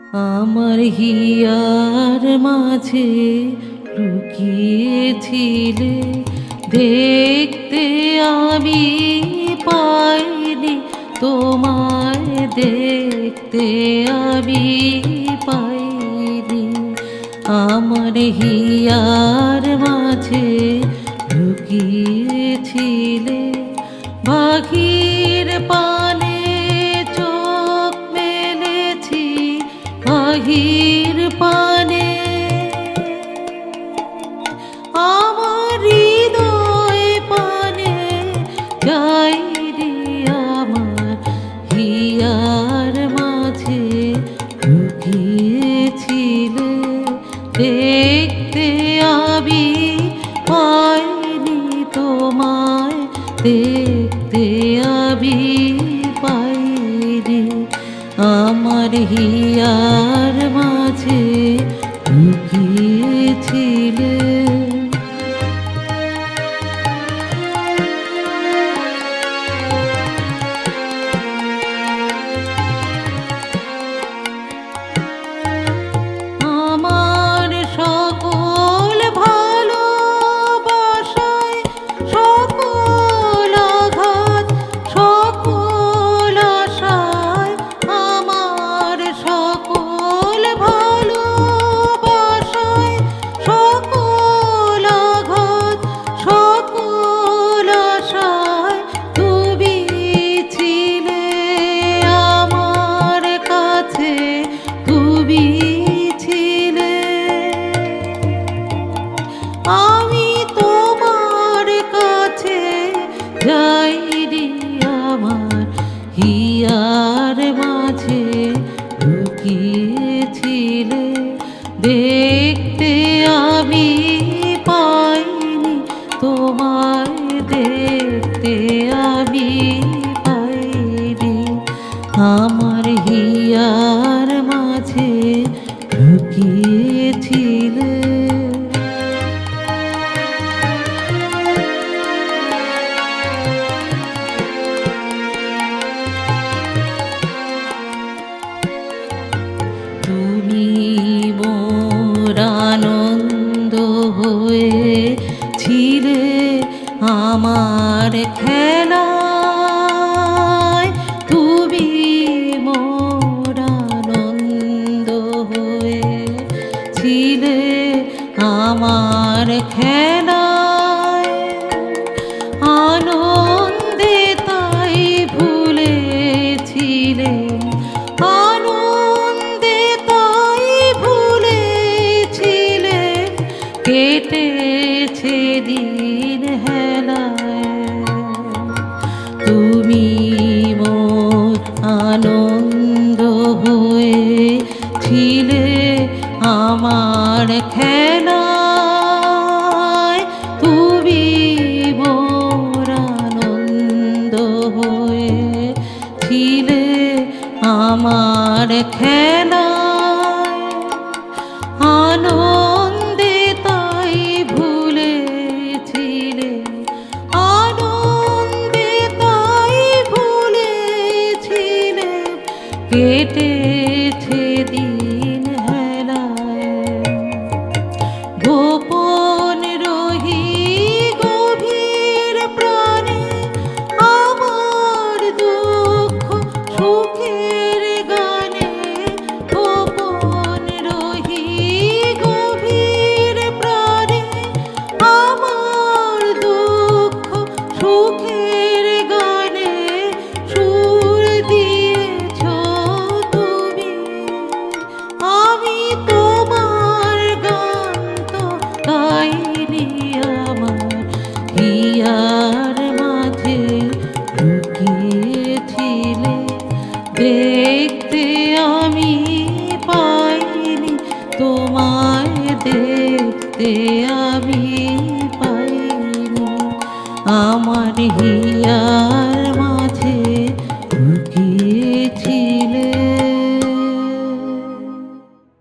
আমার হিয়ার মাঝে লুকিয়েছিলে, দেখতে আমি পাইনি তোমায়, দেখতে আমি পাইনি। আমার হিয়ার মাঝে লুকিয়েছিলে, পাখির পানে চোখ মেলেছি, পাখির পানে আমার হৃদয় পানে যাইনি। আমার হিয়ার মাঝে লুকিয়েছিলে, দেখতে আমি পাইনি তোমায়, দেখতে আমি পাইনি। আমার হিয়ার মাঝে লুকিয়েছিলে। আমার সকল ভালোবাসায়, সকল আঘাত, সকল আশায়, আমার সকল ভালোবাসায়, সকল আঘাত, সকল আশায় তুমি ছিলে আমার কাছে, তুমি ছিলে। আমি তোমার কাছে যাইনি, আমার হিয়ার মাঝে লুকিয়েছিলে, দেখতে আমি পাইনি তোমায়, দেখতে আমি পাইনি। আমার হিয়ার মাঝে লুকিয়েছিলে। তুমি মোর আনন্দ হয়েছিলে আমার খেলায়, তুমি মোর আনন্দ হয়েছিলে আমার খেলায়। আনন্দে তাই ভুলেছিলে, আনন্দে তাই ভুলেছিলে, কেটেছে দিন হেলায়। তুমি মোর আনন্দ হয়েছিলে আমার খেলায়, তুমি মোর আনন্দ হয়েছিলে আমার খেলায়। আনন্দে তাই ভুলেছিলে, আনন্দে তাই ভুলেছিলে, কেটেছে দিন হেলায়। গোপন রহি গভীর প্রাণে আমার দুঃখ সুখের গানে, গোপন রহি গভীর প্রাণে আমার দুঃখ সুখের গানে সুর দিয়েছ তুমি। আমি তোমার গান তো গাইনি, আমার হিয়ার মাঝে লুকিয়েছিলে, দেখতে আমি পাইনি তোমায়, দেখতে আমি পাইনি। আমার হিয়া